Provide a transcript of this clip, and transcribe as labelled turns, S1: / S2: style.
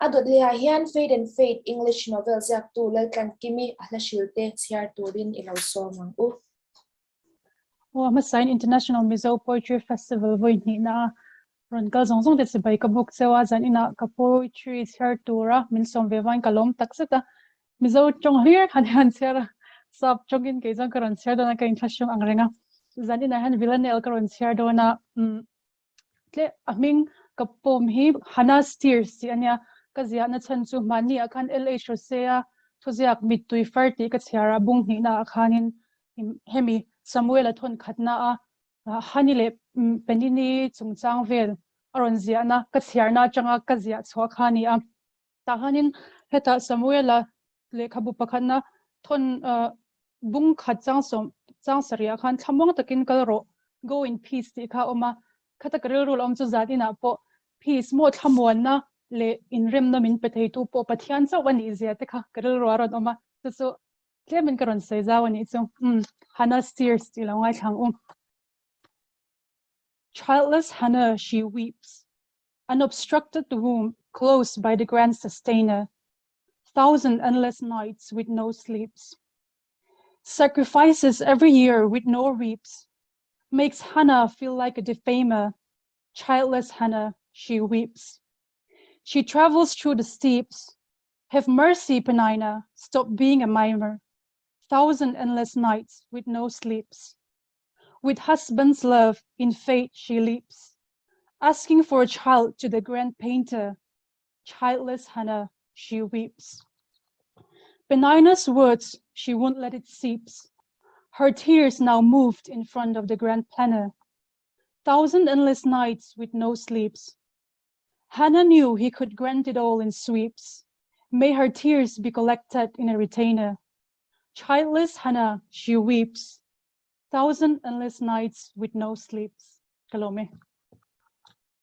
S1: Adot liha hian Fade and Fade English novel ziak tu Laltlankimi ahla shilte siar turin ilawso mang u.
S2: Masain International Mizo Poetry Festival voi ni na ron kal zong zong de se bai ka book sewa zan ina ka poetry siar tura min som ve vain kalom taksata Mizo chong hier han han siar sab chongin ke zang karon siar dona ka international angrenga zan ina han villanelle karon siar dona tle aming ka pom hi hana steers si ania ka zia na chan chu mani akhan LH rosea thuziak mitui farti ka chiara bung ni na akhanin hemi Samuel athon khatna a hanile penini chungchang vel aron zia na ka chiarna changa ka zia chwa khani a ta hanin heta Samuela le khabu pakhanna thon bung khat chang saria khan thamong takin kalro go in peace ti kha oma khata karul om chu zatina po peace mo thamon na le in rem na min pethei tu po pathian cha wani zia te kha karul ro aron oma chu klemin karon sei zawani chu Hannah steers ti langai thang Childless Hannah, she weeps, an obstructed womb close by the grand sustainer, 1,000 endless nights with no sleeps. Sacrifices every year with no reaps, makes Hannah feel like a defamer. Childless Hannah, she weeps. She travels through the steeps. Have mercy, Penina, stop being a mimer. 1,000 endless nights with no sleeps. With husband's love, in fate she leaps, asking for a child to the grand painter. Childless Hannah, she weeps. Penina's words, she won't let it seeps. Her tears now moved in front of the grand planner. 1,000 endless nights with no sleeps. Hannah knew he could grant it all in sweeps. May her tears be collected in a retainer. Childless Hannah, she weeps. 1,000 endless nights with no sleeps. Kalome.